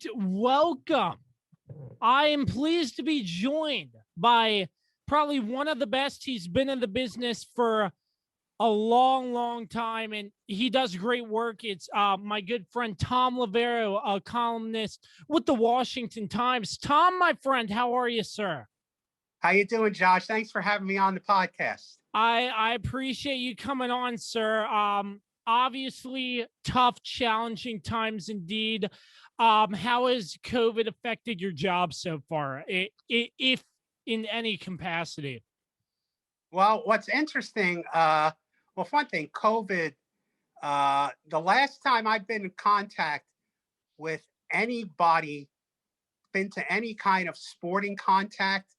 right, welcome. I am pleased to be joined by probably one of the best. He's been in the business for a long, long time, and he does great work. It's my good friend Thom Loverro, a columnist with the Washington Times. Tom, my friend, how are you, sir? How you doing, Josh? Thanks for having me on the podcast. I appreciate you coming on, sir. Obviously, tough, challenging times indeed. How has COVID affected your job so far, if in any capacity? Well, what's interesting, well, for one thing, COVID, the last time I've been in contact with anybody, been to any kind of sporting contact,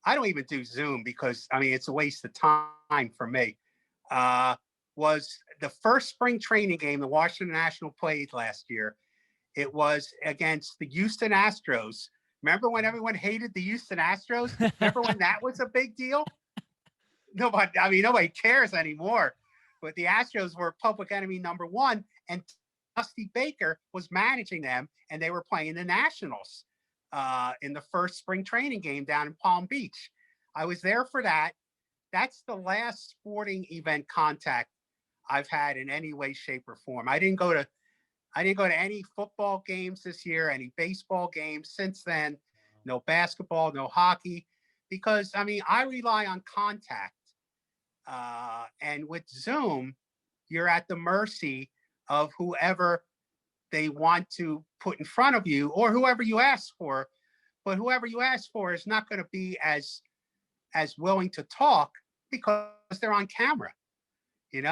I don't even do Zoom because, I mean, it's a waste of time for me, was the first spring training game the Washington National played last year. It was against the Houston Astros. Remember when everyone hated the Houston Astros? Remember when that was a big deal? Nobody cares anymore. But the Astros were public enemy number one, and Dusty Baker was managing them, and they were playing the Nationals in the first spring training game down in Palm Beach. I was there for that. That's the last sporting event contact I've had in any way, shape, or form. I didn't go to any football games this year, any baseball games since then, no basketball, no hockey, because I rely on contact. And with Zoom, you're at the mercy of whoever they want to put in front of you or whoever you ask for. But whoever you ask for is not going to be as willing to talk because they're on camera,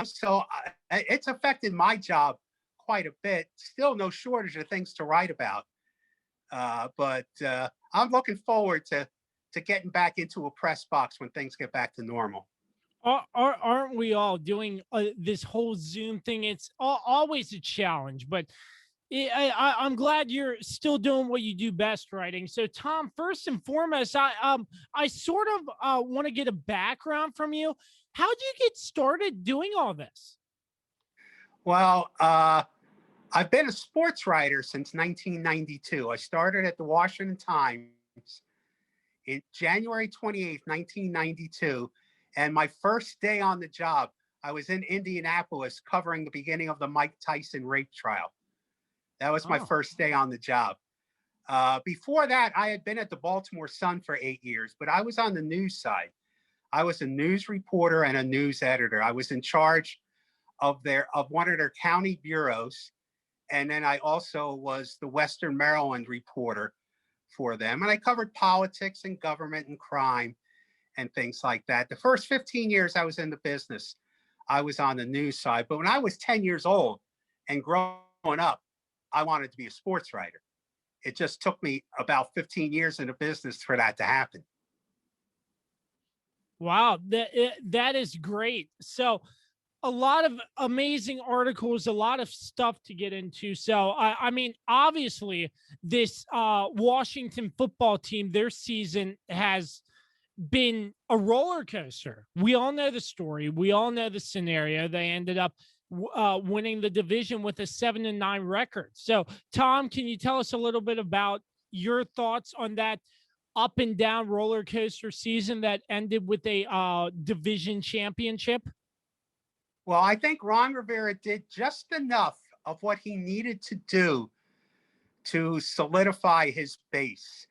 So it's affected my job quite a bit. Still no shortage of things to write about. But I'm looking forward to getting back into a press box when things get back to normal. Aren't we all doing this whole Zoom thing? It's always a challenge, but I'm glad you're still doing what you do best, writing. So, Tom, first and foremost, I sort of want to get a background from you. How did you get started doing all this? Well, I've been a sports writer since 1992. I started at the Washington Times in January 28th, 1992. And my first day on the job, I was in Indianapolis covering the beginning of the Mike Tyson rape trial. That was my first day on the job. Before that, I had been at the Baltimore Sun for 8 years, but I was on the news side. I was a news reporter and a news editor. I was in charge of one of their county bureaus. And then I also was the Western Maryland reporter for them. And I covered politics and government and crime and things like that. The first 15 years I was in the business, I was on the news side. But when I was 10 years old and growing up, I wanted to be a sports writer. It just took me about 15 years in the business for that to happen. Wow, that is great. So a lot of amazing articles, a lot of stuff to get into. So, obviously, this Washington football team, their season has been a roller coaster. We all know the story. We all know the scenario. They ended up winning the division with a 7-9 record. So, Tom, can you tell us a little bit about your thoughts on that up and down roller coaster season that ended with a division championship? Well, I think Ron Rivera did just enough of what he needed to do to solidify his base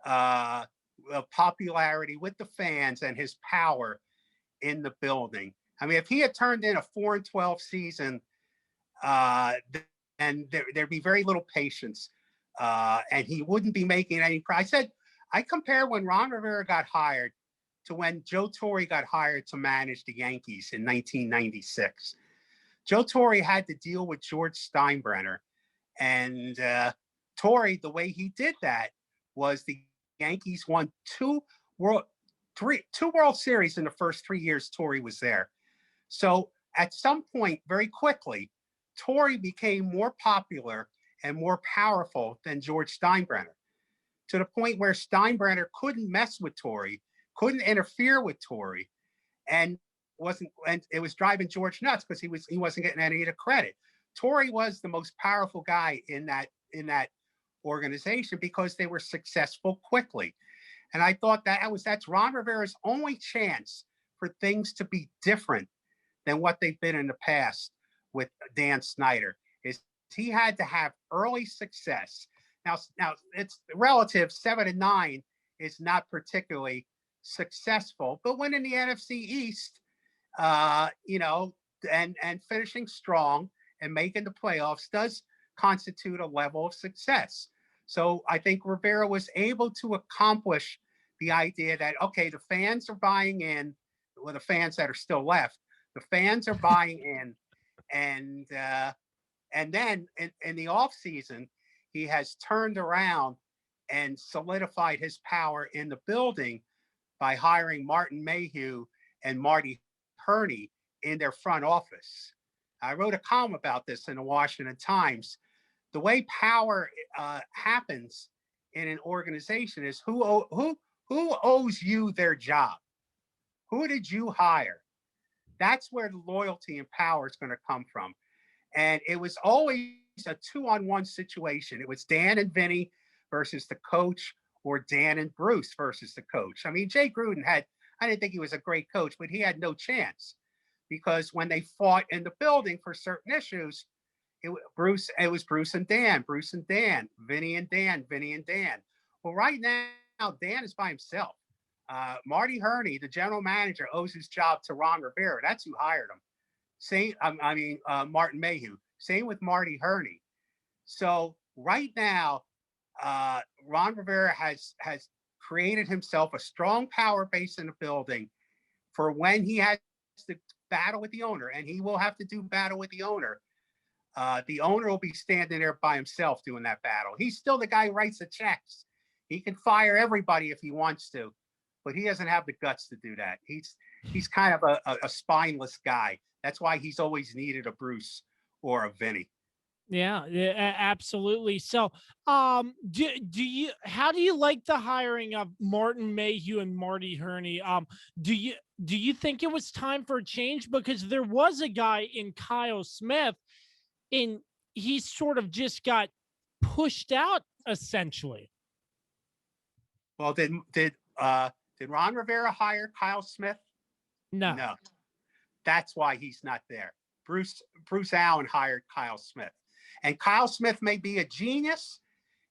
of popularity with the fans and his power in the building. I mean, if he had turned in a 4-12 season, then there'd be very little patience, and he wouldn't be making any. I compare when Ron Rivera got hired to when Joe Torre got hired to manage the Yankees in 1996. Joe Torre had to deal with George Steinbrenner, and Torre, the way he did that was the Yankees won two World Series in the first 3 years Torre was there. So at some point, very quickly, Torre became more popular and more powerful than George Steinbrenner, to the point where Steinbrenner couldn't mess with Torre, couldn't interfere with Torre, and it was driving George nuts because he wasn't getting any of the credit. Torre was the most powerful guy in that organization because they were successful quickly. And I thought that's Ron Rivera's only chance for things to be different than what they've been in the past with Dan Snyder, is he had to have early success. Now it's relative. 7-9 is not particularly successful, but winning the NFC East, and finishing strong and making the playoffs does constitute a level of success. So I think Rivera was able to accomplish the idea that, okay, the fans are buying in, well, the fans that are still left, the fans are buying in, and then in the off season, he has turned around and solidified his power in the building by hiring Martin Mayhew and Marty Herney in their front office. I wrote a column about this in the Washington Times. The way power happens in an organization is who owes you their job? Who did you hire? That's where the loyalty and power is going to come from. And it was always a 2-on-1 situation. It was Dan and Vinny versus the coach, or Dan and Bruce versus the coach. I mean, Jay Gruden I didn't think he was a great coach, but he had no chance, because when they fought in the building for certain issues, it was Bruce and Dan, Vinny and Dan. Well, right now, Dan is by himself. Marty Herney, the general manager, owes his job to Ron Rivera. That's who hired him. Martin Mayhew. Same with Marty Herney. So right now, Ron Rivera has created himself a strong power base in the building for when he has to battle with the owner, and he will have to do battle with the owner. The owner will be standing there by himself doing that battle. He's still the guy who writes the checks. He can fire everybody if he wants to, but he doesn't have the guts to do that. He's kind of a spineless guy. That's why he's always needed a Bruce or a Vinny. Yeah, absolutely. So, how do you like the hiring of Martin Mayhew and Marty Herney? Do you think it was time for a change? Because there was a guy in Kyle Smith, and he sort of just got pushed out essentially. Well, did Ron Rivera hire Kyle Smith? No. No. That's why he's not there. Bruce Allen hired Kyle Smith. And Kyle Smith may be a genius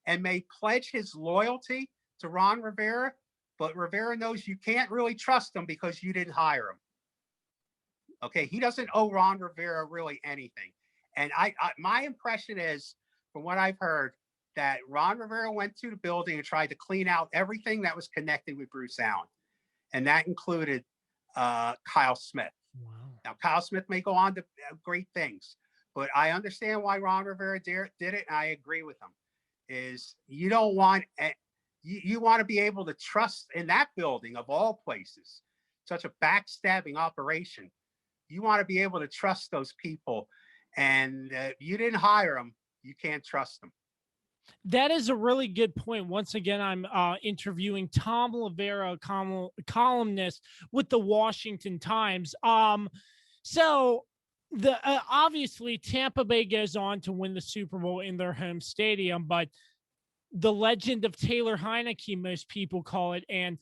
and may pledge his loyalty to Ron Rivera, but Rivera knows you can't really trust him because you didn't hire him. Okay, he doesn't owe Ron Rivera really anything. And my impression is, from what I've heard, that Ron Rivera went to the building and tried to clean out everything that was connected with Bruce Allen. And that included Kyle Smith. Wow. Now, Kyle Smith may go on to great things, but I understand why Ron Rivera did it, and I agree with him. Is you don't want you want to be able to trust in that building, of all places, such a backstabbing operation. You want to be able to trust those people, and you didn't hire them, you can't trust them. That is a really good point. Once again, I'm interviewing Thom Loverro, columnist with the Washington Times. So obviously Tampa Bay goes on to win the Super Bowl in their home stadium, but the legend of Taylor Heinicke, most people call it, and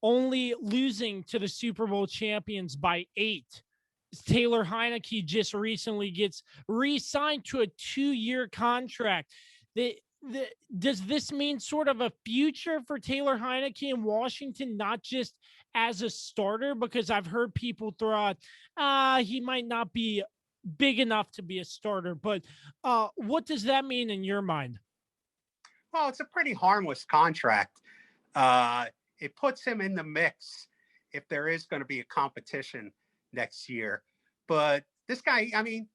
only losing to the Super Bowl champions by 8. Taylor Heinicke just recently gets re-signed to a 2-year contract. Does this mean sort of a future for Taylor Heinicke in Washington, not just as a starter? Because I've heard people throw out, he might not be big enough to be a starter, but what does that mean in your mind? Well, it's a pretty harmless contract. It puts him in the mix if there is going to be a competition next year. But this guy, I mean,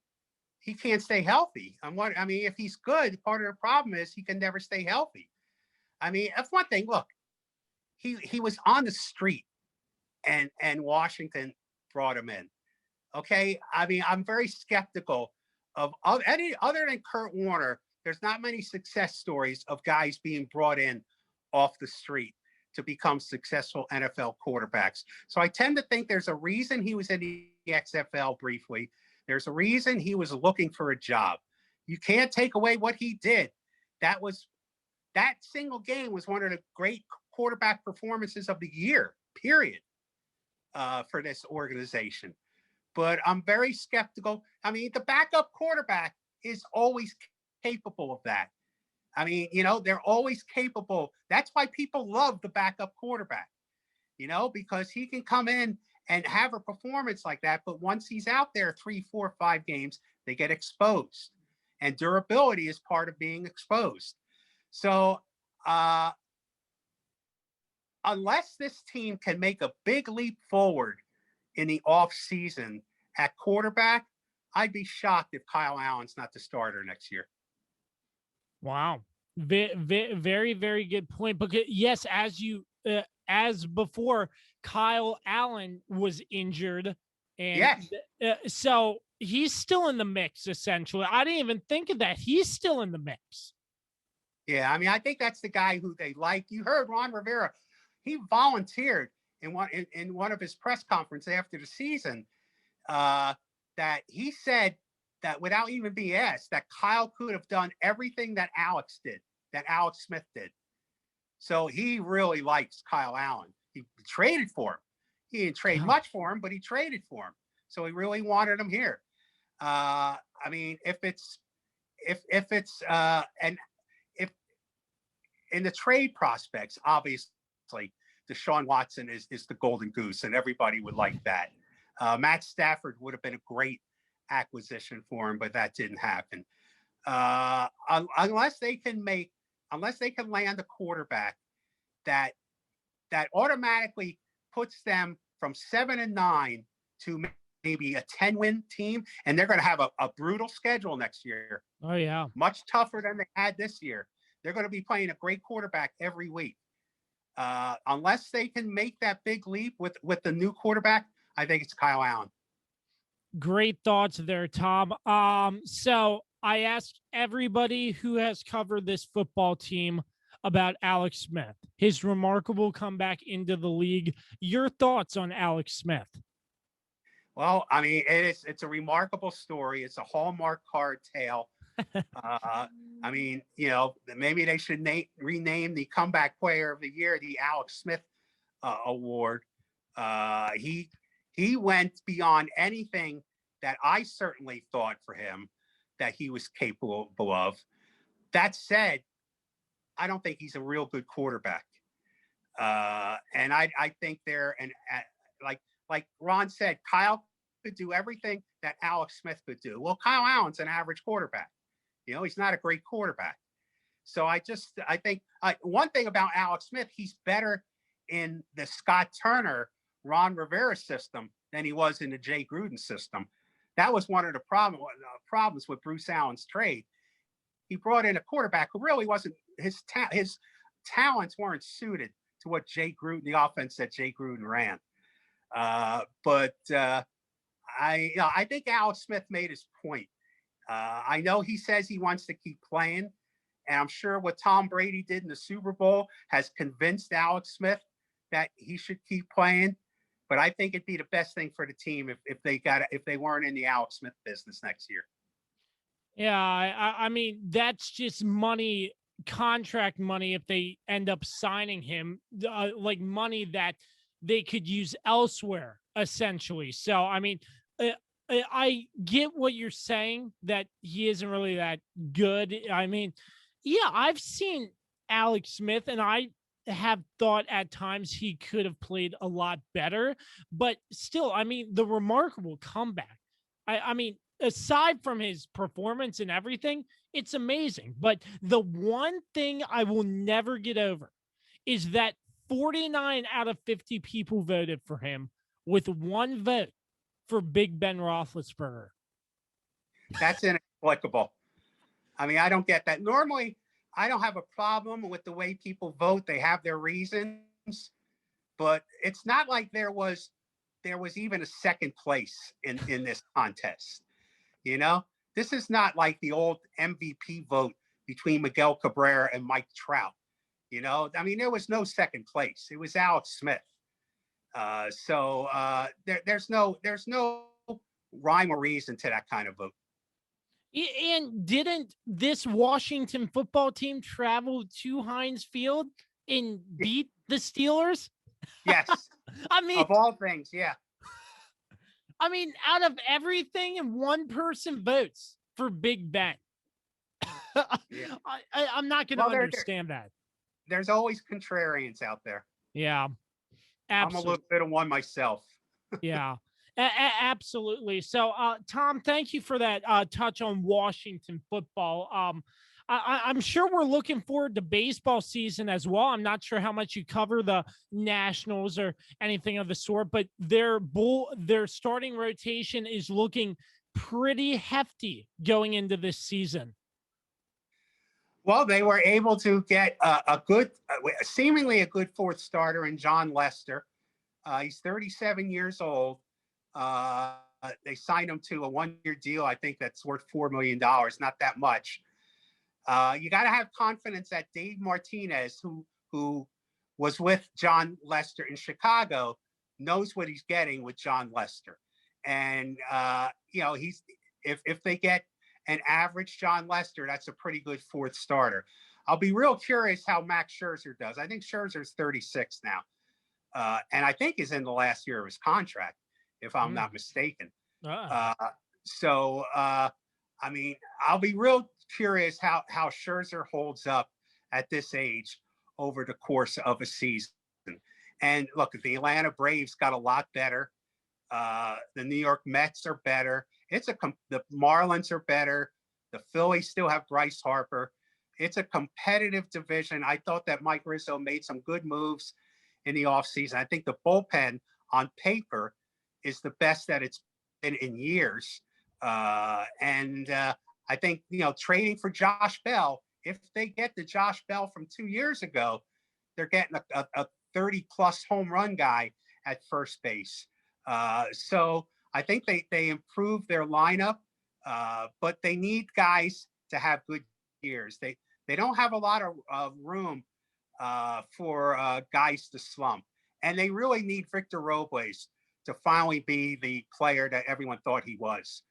he can't stay healthy. If he's good, part of the problem is he can never stay healthy. I mean, that's one thing. Look, he was on the street, and Washington brought him in. Okay, I mean, I'm very skeptical of any other than Kurt Warner. There's not many success stories of guys being brought in off the street to become successful NFL quarterbacks. So I tend to think there's a reason he was in the XFL briefly. There's a reason he was looking for a job. You can't take away what he did. That was that single game was one of the great quarterback performances of the year, period, for this organization. But I'm very skeptical. I mean, the backup quarterback is always capable of that. I mean, they're always capable. That's why people love the backup quarterback, because he can come in and have a performance like that. But once he's out there 3, 4, 5 games, they get exposed. And durability is part of being exposed. So unless this team can make a big leap forward in the off season at quarterback, I'd be shocked if Kyle Allen's not the starter next year. Wow. Very, very good point. Because yes, as before, Kyle Allen was injured, and yes. So he's still in the mix. Essentially, I didn't even think of that. He's still in the mix. Yeah, I mean, I think that's the guy who they like. You heard Ron Rivera; he volunteered in one of his press conferences after the season that he said that without even being asked, that Kyle could have done everything that Alex Smith did. So he really likes Kyle Allen. He traded for him. He didn't trade much for him, but he traded for him. So he really wanted him here. I mean, if in the trade prospects, obviously Deshaun Watson is the golden goose, and everybody would like that. Matt Stafford would have been a great acquisition for him, but that didn't happen. Unless they can land a quarterback that automatically puts them from 7-9 to maybe a 10-win team, and they're going to have a brutal schedule next year. Oh yeah, much tougher than they had this year. They're going to be playing a great quarterback every week. Unless they can make that big leap with the new quarterback, I think it's Kyle Allen. Great thoughts there, Tom. So I asked everybody who has covered this football team about Alex Smith, his remarkable comeback into the league. Your thoughts on Alex Smith? Well, I mean, it's a remarkable story. It's a Hallmark card tale. I mean, maybe they should rename the comeback player of the year the Alex Smith award. He went beyond anything that I certainly thought for him that he was capable of. That said, I don't think he's a real good quarterback. And I think like Ron said, Kyle could do everything that Alex Smith could do. Well, Kyle Allen's an average quarterback. He's not a great quarterback. So I think one thing about Alex Smith, he's better in the Scott Turner, Ron Rivera system than he was in the Jay Gruden system. That was one of the problems with Bruce Allen's trade. He brought in a quarterback who really wasn't, his talents weren't suited to what the offense that Jay Gruden ran. But I think Alex Smith made his point. I know he says he wants to keep playing, and I'm sure what Tom Brady did in the Super Bowl has convinced Alex Smith that he should keep playing. But I think it'd be the best thing for the team if they weren't in the Alex Smith business next year. Yeah, I mean, that's just money, contract money, if they end up signing him, like money that they could use elsewhere, essentially. So, I mean, I get what you're saying, that he isn't really that good. I mean, yeah, I've seen Alex Smith, and I have thought at times he could have played a lot better, but still, I mean, the remarkable comeback. I mean, aside from his performance and everything, it's amazing. But the one thing I will never get over is that 49 out of 50 people voted for him with one vote for Big Ben Roethlisberger. That's inexplicable. I mean, I don't get that. Normally, I don't have a problem with the way people vote. They have their reasons, but it's not like there was even a second place in this contest. This is not like the old MVP vote between Miguel Cabrera and Mike Trout. I mean, there was no second place. It was Alex Smith. So there's no rhyme or reason to that kind of vote. And didn't this Washington football team travel to Heinz Field and Y- beat the Steelers? Yes, I mean, of all things, yeah. out of everything, and one person votes for Big Ben. Yeah. I'm not going to Well, understand that. there's always contrarians out there. Yeah, I'm a little absolutely. bit of one myself. Yeah, absolutely. So, Tom, thank you for that touch on Washington football. I'm sure we're looking forward to baseball season as well. I'm not sure how much you cover the Nationals or anything of the sort, but their starting rotation is looking pretty hefty going into this season. Well, they were able to get a good, seemingly a good fourth starter in John Lester. He's 37 years old. Uh, they signed him to a one-year deal. I think that's worth $4 million, not that much. You got to have confidence that Dave Martinez, who was with John Lester in Chicago, knows what he's getting with John Lester. And he's if they get an average John Lester, that's a pretty good fourth starter. I'll be real curious how Max Scherzer does. I think Scherzer's 36 now, and I think he's in the last year of his contract, if I'm Mm. not mistaken. Ah. Uh, so, I'll be real curious how Scherzer holds up at this age over the course of a season. And look, the Atlanta Braves got a lot better. The New York Mets are better. The Marlins are better. The Phillies still have Bryce Harper. It's a competitive division. I thought that Mike Rizzo made some good moves in the offseason. I think the bullpen on paper is the best that it's been in years. I think, trading for Josh Bell, if they get the Josh Bell from 2 years ago, they're getting a 30 plus home run guy at first base. So I think they improved their lineup, but they need guys to have good years. They don't have a lot of room for guys to slump, and they really need Victor Robles to finally be the player that everyone thought he was.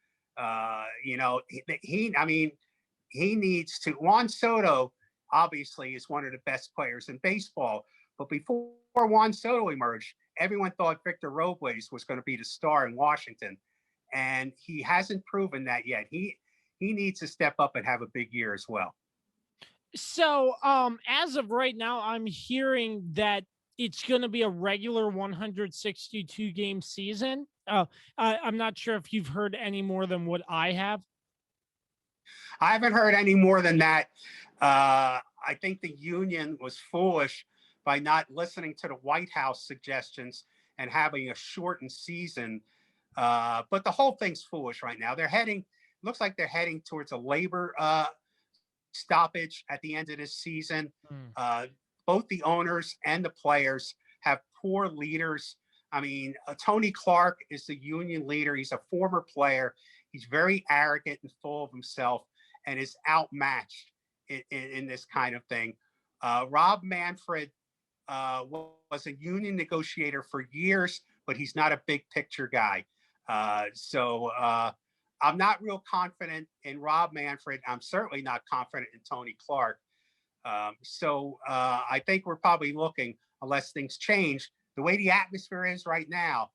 He needs to. Juan Soto obviously is one of the best players in baseball, but before Juan Soto emerged, everyone thought Victor Robles was going to be the star in Washington, and he hasn't proven that yet. He needs to step up and have a big year as well. So, as of right now, I'm hearing that it's going to be a regular 162 game season. I'm not sure if you've heard any more than what I have. I haven't heard any more than that. I think the union was foolish by not listening to the White House suggestions and having a shortened season. But the whole thing's foolish right now. Looks like they're heading towards a labor stoppage at the end of this season. Mm. Both the owners and the players have poor leaders. Tony Clark is the union leader. He's a former player. He's very arrogant and full of himself and is outmatched in this kind of thing. Rob Manfred was a union negotiator for years, but he's not a big picture guy. So I'm not real confident in Rob Manfred. I'm certainly not confident in Tony Clark. I think we're probably looking, unless things change, the way the atmosphere is right now,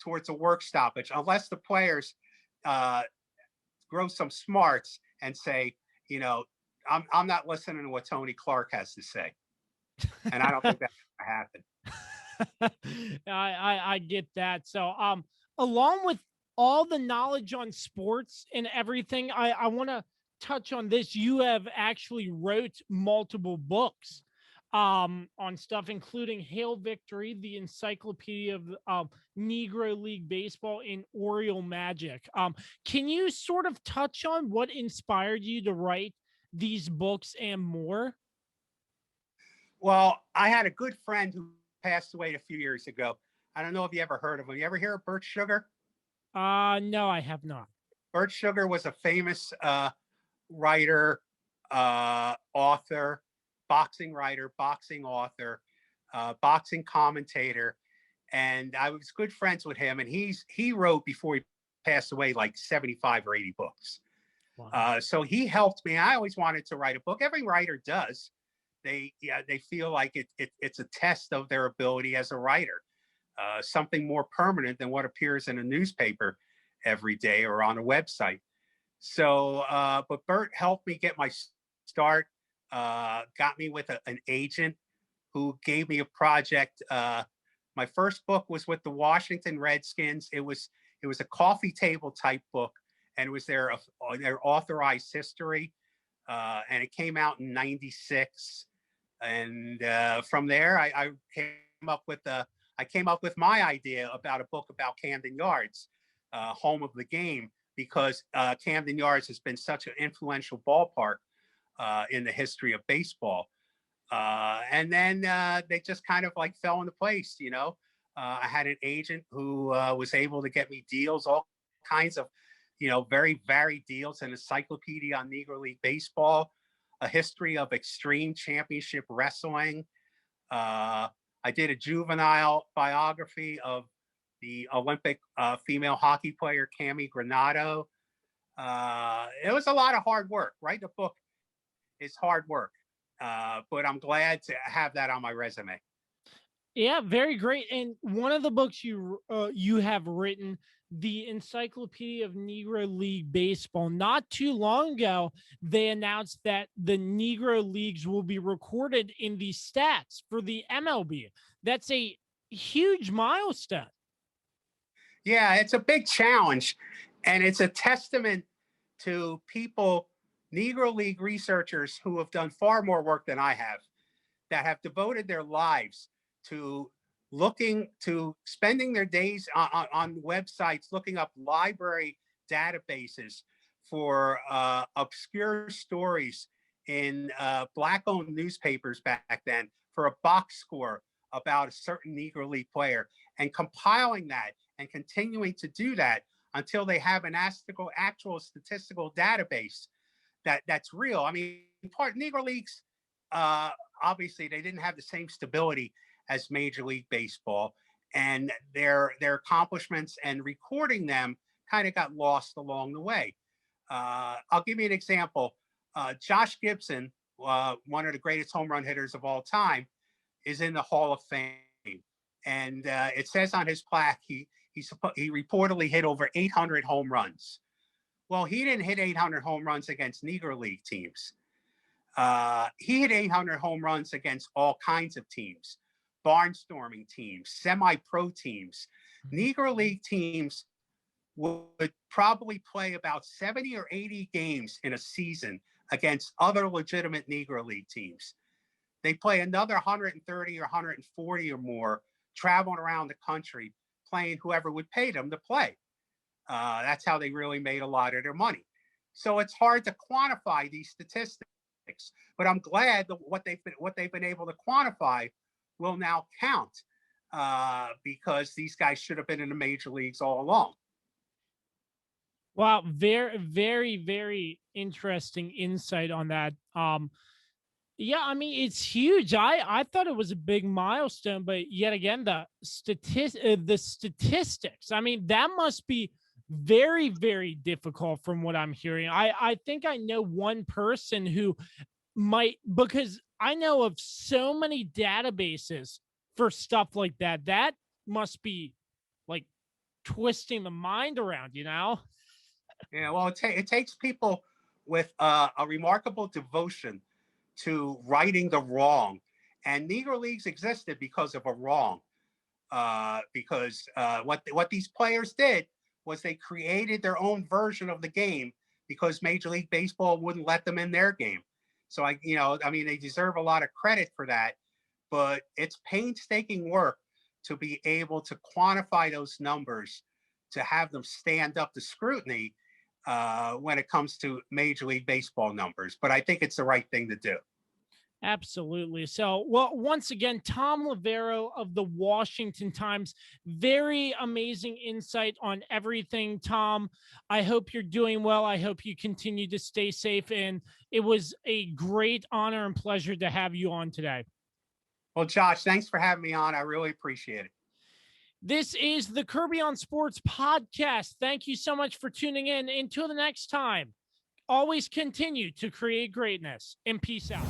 towards a work stoppage, unless the players grow some smarts and say, I'm not listening to what Tony Clark has to say. And I don't think that's going to happen. I get that. So, along with all the knowledge on sports and everything, I want to touch on this. You have actually wrote multiple books on stuff, including Hail Victory, the Encyclopedia of Negro League Baseball, and Oriole Magic. Can you sort of touch on what inspired you to write these books and more? Well, I had a good friend who passed away a few years ago. I don't know if you ever heard of him. You ever hear of Bert Sugar? No, I have not. Bert Sugar was a famous writer, author, boxing writer, boxing author, boxing commentator, and I was good friends with him. And he wrote, before he passed away, like 75 or 80 books. Wow. So he helped me. I always wanted to write a book. Every writer does. They feel like it's a test of their ability as a writer, something more permanent than what appears in a newspaper every day or on a website. So, but Bert helped me get my start, got me with an agent who gave me a project. My first book was with the Washington Redskins. It was a coffee table type book, and it was their authorized history, and it came out in '96. And from there, I came up with my idea about a book about Camden Yards, home of the game, because Camden Yards has been such an influential ballpark in the history of baseball. And then they just kind of like fell into place, you know. I had an agent who was able to get me deals, all kinds of, you know, very varied deals, an encyclopedia on Negro League baseball, a history of extreme championship wrestling. I did a juvenile biography of the Olympic female hockey player Cammy Granado. It was a lot of hard work. Writing a book is hard work, but I'm glad to have that on my resume. Yeah, very great. And one of the books you have written, the Encyclopedia of Negro League Baseball. Not too long ago, they announced that the Negro Leagues will be recorded in the stats for the MLB. That's a huge milestone. Yeah, it's a big challenge, and it's a testament to people, Negro League researchers who have done far more work than I have, that have devoted their lives to spending their days on websites looking up library databases for obscure stories in black-owned newspapers back then, for a box score about a certain Negro League player, and compiling that and continuing to do that until they have an actual statistical database that's real. I mean, part Negro Leagues, obviously they didn't have the same stability as Major League Baseball, and their accomplishments and recording them kind of got lost along the way. I'll give you an example. Josh Gibson, one of the greatest home run hitters of all time, is in the Hall of Fame, and it says on his plaque he reportedly hit over 800 home runs. Well, he didn't hit 800 home runs against Negro League teams. He hit 800 home runs against all kinds of teams, barnstorming teams, semi-pro teams. Negro League teams would probably play about 70 or 80 games in a season against other legitimate Negro League teams. They play another 130 or 140 or more, traveling around the country, playing whoever would pay them to play. That's how they really made a lot of their money. So it's hard to quantify these statistics, but I'm glad that what they've been able to quantify will now count, because these guys should have been in the major leagues all along. Wow, very, very, very interesting insight on that. Yeah, I mean it's huge. I thought it was a big milestone, but yet again, the statistics. I mean, that must be very, very difficult from what I'm hearing. I think I know one person who might, because I know of so many databases for stuff like that. That must be like twisting the mind around, you know? Yeah, well, it takes people with a remarkable devotion to righting the wrong. And Negro Leagues existed because of a wrong. Because what these players did was they created their own version of the game because Major League Baseball wouldn't let them in their game. So I mean, they deserve a lot of credit for that. But it's painstaking work to be able to quantify those numbers, to have them stand up to scrutiny when it comes to Major League Baseball numbers. But I think it's the right thing to do. Absolutely. So, well, once again, Thom Loverro of the Washington Times, very amazing insight on everything, Tom. I hope you're doing well. I hope you continue to stay safe. And it was a great honor and pleasure to have you on today. Well, Josh, thanks for having me on. I really appreciate it. This is the Kirby on Sports podcast. Thank you so much for tuning in. Until the next time, always continue to create greatness, and peace out.